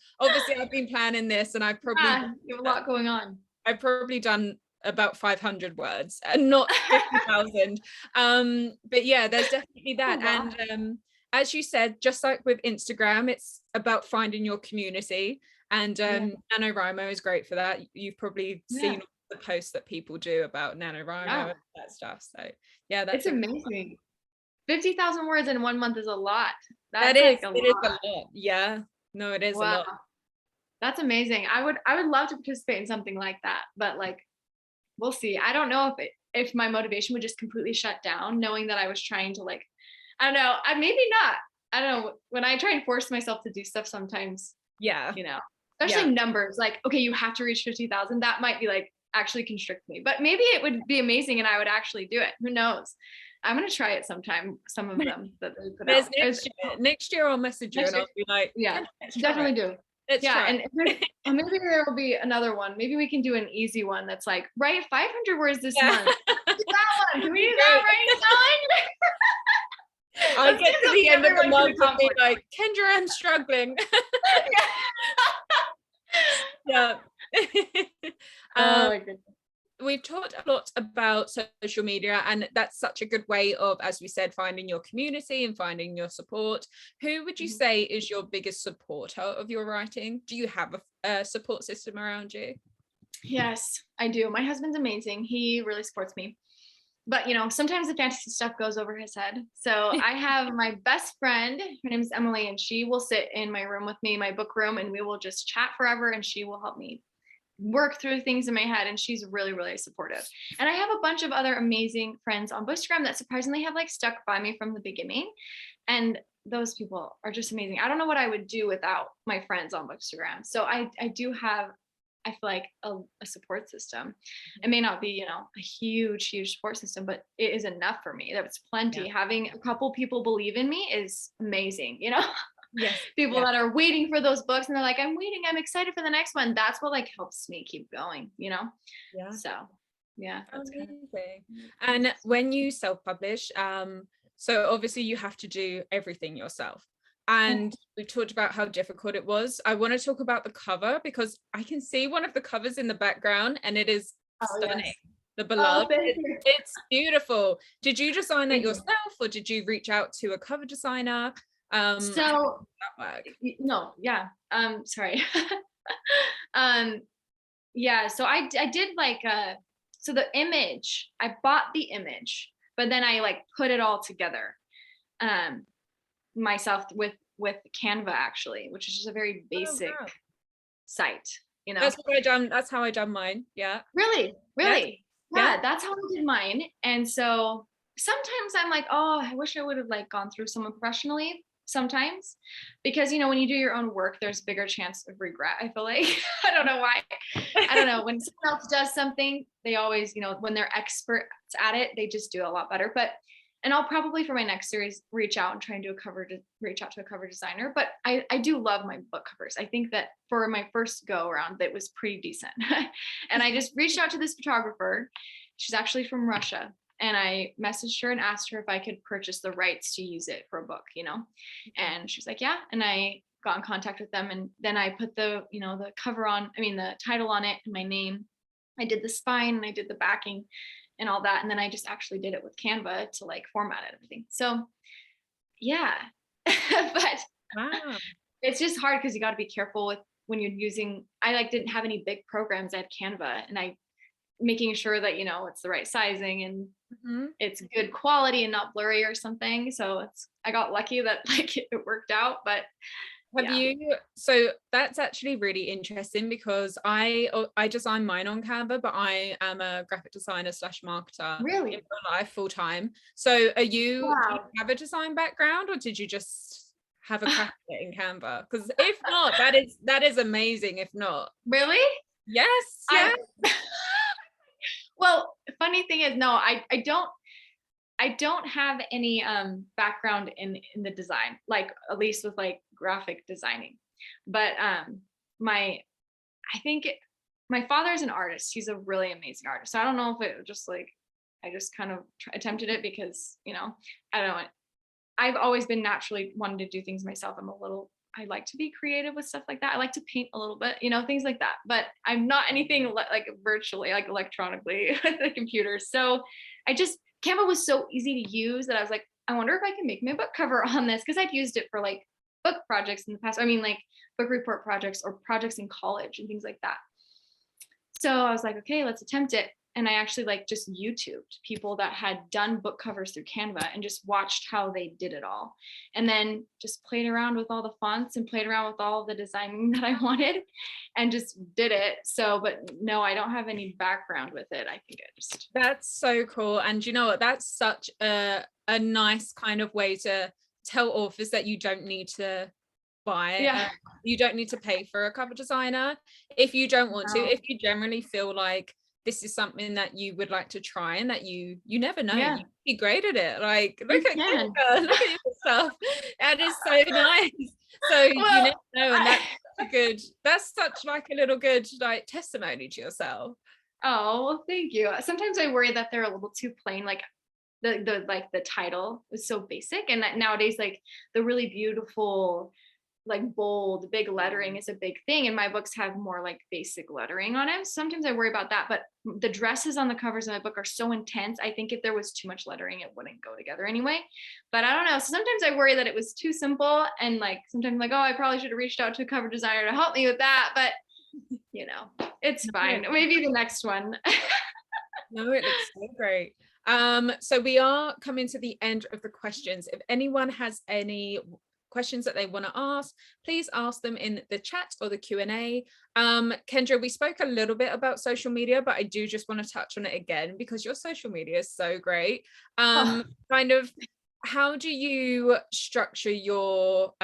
been planning this, and I've probably you have a lot going on. I've probably done about 500 words and not 50,000. But yeah, there's definitely that. Oh, wow. And as you said, just like with Instagram, it's about finding your community, and NaNoWriMo is great for that. You've probably seen the posts that people do about NaNoWriMo and that stuff. So yeah, that's amazing. 50,000 words in 1 month is a lot. It is a lot. Yeah, no, it is a lot. That's amazing. I would love to participate in something like that, but like, we'll see. I don't know if my motivation would just completely shut down, knowing that I was trying to, like, I don't know, maybe not. I don't know. When I try and force myself to do stuff sometimes, you know, especially numbers, like, okay, you have to reach 50,000. That might be like actually constrict me, but maybe it would be amazing and I would actually do it. Who knows? I'm going to try it sometime. Some of them that they put out. Next year I'll message you and I'll be like, definitely do. Let's try. And maybe there will be another one. Maybe we can do an easy one that's like, write 500 words this month. Do that one. Can we do that right now? I'll get to the end of the month and be like, Kendra, I'm struggling. Yeah. Oh my goodness. We've talked a lot about social media, and that's such a good way of, as we said, finding your community and finding your support. Who would you say is your biggest supporter of your writing? Do you have a support system around you? Yes, I do. My husband's amazing. He really supports me. But, you know, sometimes the fantasy stuff goes over his head. So I have my best friend, her name is Emily, and she will sit in my room with me, my book room, and we will just chat forever, and she will help me work through things in my head, and she's really, really supportive. And I have a bunch of other amazing friends on Bookstagram that surprisingly have like stuck by me from the beginning, and those people are just amazing. I don't know what I would do without my friends on Bookstagram. So I do have, I feel like, a support system. It may not be, you know, a huge support system, but it is enough for me. That's plenty. Having a couple people believe in me is amazing, you know. People that are waiting for those books, and they're like, I'm waiting, I'm excited for the next one. That's what like helps me keep going, you know. So that's amazing. And when you self-publish, So obviously you have to do everything yourself. And we talked about how difficult it was. I want to talk about the cover because I can see one of the covers in the background and it is stunning. Yes. The Beloved. Thank you. It's beautiful. Did you design that Thank you. yourself or did you reach out to a cover designer? So that work? no, yeah. Sorry. Yeah, so I did like so the image, I bought the image, but then I like put it all together myself with Canva actually, which is just a very basic wow. site, you know. That's how I done mine. Yeah. Really? Yes. Yeah, that's how I did mine. And so sometimes I'm like, oh, I wish I would have like gone through someone professionally sometimes, because you know, when you do your own work, there's bigger chance of regret. I feel like I don't know why. I don't know. When someone else does something, they always, you know, when they're experts at it, they just do a lot better. But and I'll probably for my next series reach out and try and do a cover to reach out to a cover designer. But I do love my book covers. I think that for my first go around, that was pretty decent. And I just reached out to this photographer. She's actually from Russia. And I messaged her and asked her if I could purchase the rights to use it for a book, you know? And she's like, yeah. And I got in contact with them. And then I put the, you know, the cover on, I mean, the title on it and my name. I did the spine and I did the backing and all that. And then I just actually did it with Canva to like format it and everything. So yeah, but Wow. it's just hard because you got to be careful with when you're using, I like didn't have any big programs. I had Canva and I making sure that, you know, it's the right sizing and it's good quality and not blurry or something. So I got lucky that like it worked out, but so that's actually really interesting because I design mine on Canva, but I am a graphic designer / marketer really in my life full time. So do you have a design background or did you just have a crack at it in Canva? Because if not, that is amazing. If not, really, yes. Well, funny thing is, no, I don't have any background in the design, like at least with like graphic designing. But I think my father's an artist. He's a really amazing artist. So I don't know if it was just like I just kind of attempted it because, you know, I don't know. I've always been naturally wanting to do things myself. I like to be creative with stuff like that. I like to paint a little bit, you know, things like that. But I'm not anything like virtually, like electronically with the computer. So Canva was so easy to use that I was like, I wonder if I can make my book cover on this, because I'd used it for like book projects in the past. I mean, like book report projects or projects in college and things like that. So I was like, okay, let's attempt it. And I actually like just YouTubed people that had done book covers through Canva and just watched how they did it all. And then just played around with all the fonts and played around with all the designing that I wanted and just did it. So, but no, I don't have any background with it. I think That's so cool. And you know what? That's such a nice kind of way to tell authors that you don't need to buy, you don't need to pay for a cover designer if you don't want to. If you generally feel like this is something that you would like to try and that you never know, you could be great at it. Like look at Kendra, look at your stuff. That is so nice. So you never know, and that's such like a little good like testimony to yourself. Oh, well, thank you. Sometimes I worry that they're a little too plain, like the title was so basic, and that nowadays like the really beautiful like bold big lettering is a big thing, and my books have more like basic lettering on it. Sometimes I worry about that, but the dresses on the covers of my book are so intense. I think if there was too much lettering it wouldn't go together anyway, but I don't know. So sometimes I worry that it was too simple, and like sometimes I'm like, oh, I probably should have reached out to a cover designer to help me with that, but you know, it's fine. Maybe the next one. No, it looks so great. So we are coming to the end of the questions. If anyone has any questions that they want to ask, please ask them in the chat or the Q&A. Kendra, we spoke a little bit about social media, but I do just want to touch on it again because your social media is so great. Kind of, how do you structure your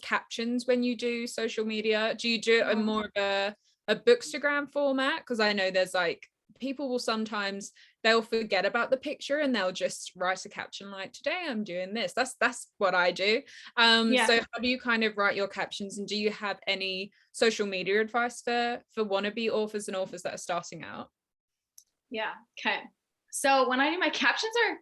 captions when you do social media? Do you do it in more of a bookstagram format? Because I know there's like people will sometimes they'll forget about the picture and they'll just write a caption like, today I'm doing this. That's what I do. So how do you kind of write your captions, and do you have any social media advice for wannabe authors and authors that are starting out? Okay, so when I do my captions are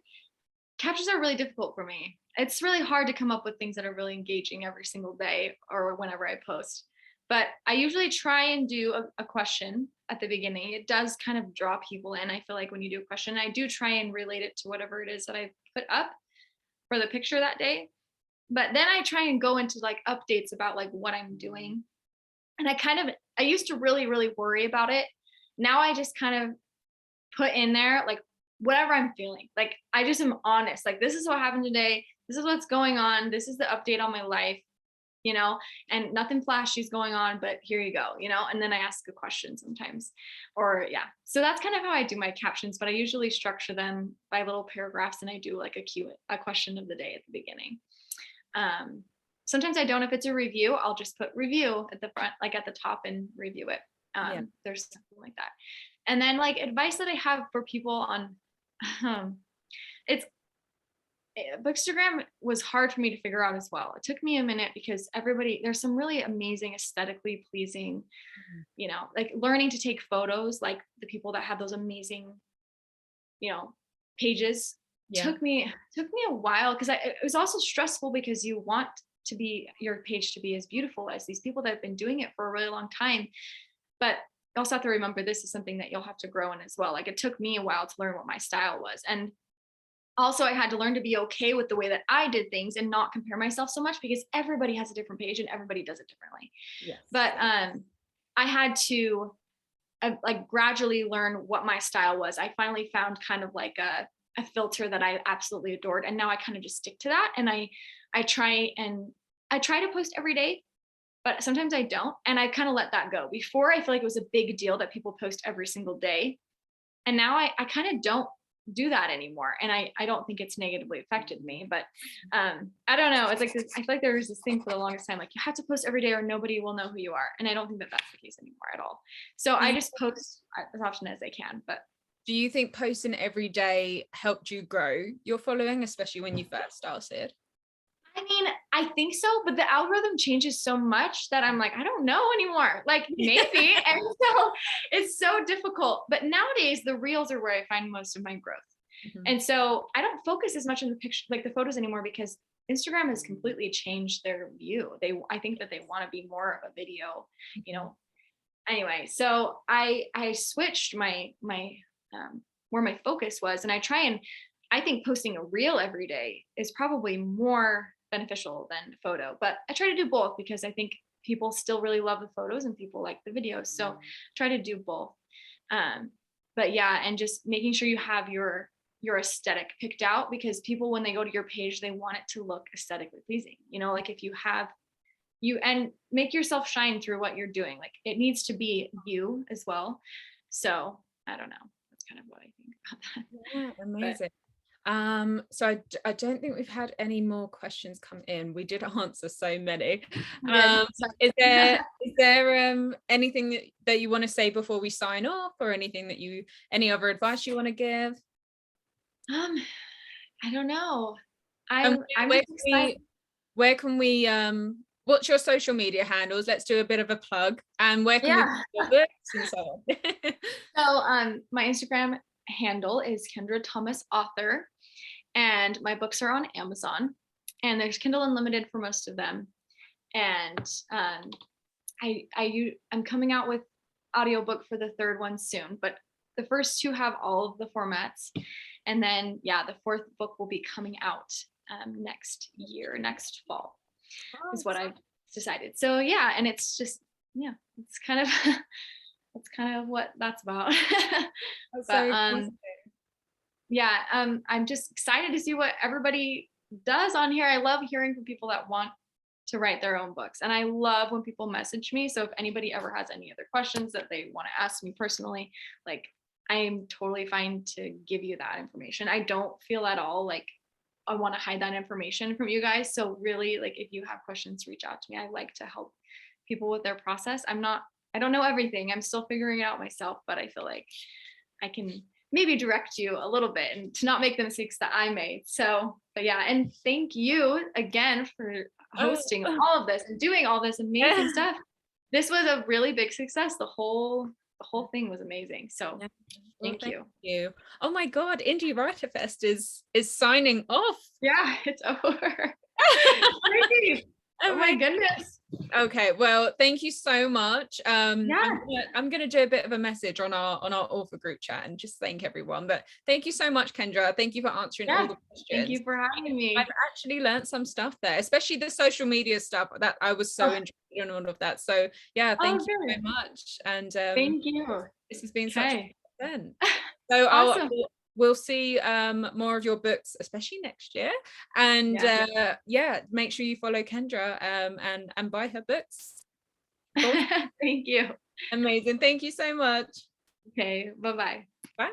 captions are really difficult for me. It's really hard to come up with things that are really engaging every single day or whenever I post. But I usually try and do a question at the beginning. It does kind of draw people in. I feel like when you do a question, I do try and relate it to whatever it is that I put up for the picture that day. But then I try and go into like updates about like what I'm doing. And I used to really, really worry about it. Now I just kind of put in there like whatever I'm feeling. Like I just am honest. Like this is what happened today. This is what's going on. This is the update on my life, and nothing flashy is going on, but here you go, and then I ask a question sometimes, or yeah. So that's kind of how I do my captions, but I usually structure them by little paragraphs, and I do like a question of the day at the beginning. Sometimes I don't. If it's a review, I'll just put review at the front, like at the top, and review it. There's something like that. And then like advice that I have for people on, Bookstagram was hard for me to figure out as well. It took me a minute because there's some really amazing, aesthetically pleasing, like learning to take photos, like the people that have those amazing, pages. Took me a while because it was also stressful because you want your page to be as beautiful as these people that have been doing it for a really long time. But you also have to remember this is something that you'll have to grow in as well. Like it took me a while to learn what my style was. And also I had to learn to be okay with the way that I did things and not compare myself so much because everybody has a different page and everybody does it differently. Yes. But I had to like gradually learn what my style was. I finally found kind of like a filter that I absolutely adored. And now I kind of just stick to that. And I try to post every day, but sometimes I don't. And I kind of let that go. Before, I feel like it was a big deal that people post every single day. And now I kind of don't do that anymore. And I don't think it's negatively affected me, but I don't know. It's like I feel like there was this thing for the longest time, like you have to post every day or nobody will know who you are. And I don't think that that's the case anymore at all. So I just post as often as I can. But do you think posting every day helped you grow your following, especially when you first started? I mean, I think so, but the algorithm changes so much that I'm like, I don't know anymore. Like maybe. And so it's so difficult. But nowadays the reels are where I find most of my growth. Mm-hmm. And so I don't focus as much on the picture, like the photos anymore, because Instagram has completely changed their view. I think that they want to be more of a video, Anyway, so I switched my where my focus was, and I think posting a reel every day is probably more beneficial than photo, but I try to do both because I think people still really love the photos and people like the videos. So try to do both. But yeah, and just making sure you have your aesthetic picked out, because people, when they go to your page, they want it to look aesthetically pleasing. Like if and make yourself shine through what you're doing. Like it needs to be you as well. So I don't know. That's kind of what I think about that. Yeah, amazing. So I don't think we've had any more questions come in. We did answer so many. Is there anything that you want to say before we sign off, or any other advice you want to give? I don't know. Where can we what's your social media handles? Let's do a bit of a plug. And where can we get your books and so on? So my Instagram handle is Kendra Thomas Author, and my books are on Amazon, and there's Kindle Unlimited for most of them. And I'm coming out with audiobook for the third one soon, but the first two have all of the formats. And then the fourth book will be coming out next fall is what I've decided. So yeah, and it's just it's kind of what that's about. But I'm just excited to see what everybody does on here. I love hearing from people that want to write their own books, and I love when people message me. So if anybody ever has any other questions that they want to ask me personally, like I am totally fine to give you that information. I don't feel at all like I want to hide that information from you guys. So really, like if you have questions, reach out to me. I like to help people with their process. I don't know everything. I'm still figuring it out myself, but I feel like I can maybe direct you a little bit and to not make the mistakes that I made. So, but yeah, and thank you again for hosting all of this and doing all this amazing stuff. This was a really big success. The whole the whole thing was amazing. So Yeah. Well, thank you. you. Oh my God, Indie WriterFest is signing off. Yeah, it's over. Crazy. Oh my goodness. Okay, well, thank you so much. Yeah. I'm gonna do a bit of a message on our author group chat and just thank everyone. But thank you so much, Kendra. Thank you for answering all the questions. Thank you for having me. I've actually learned some stuff there, especially the social media stuff that I was so interested in, all of that. So yeah, thank you very much. And thank you. This has been such a good event. So Awesome. we'll see more of your books, especially next year. And yeah, make sure you follow Kendra and buy her books. Thank you. Amazing. Thank you so much. Okay, bye-bye. Bye.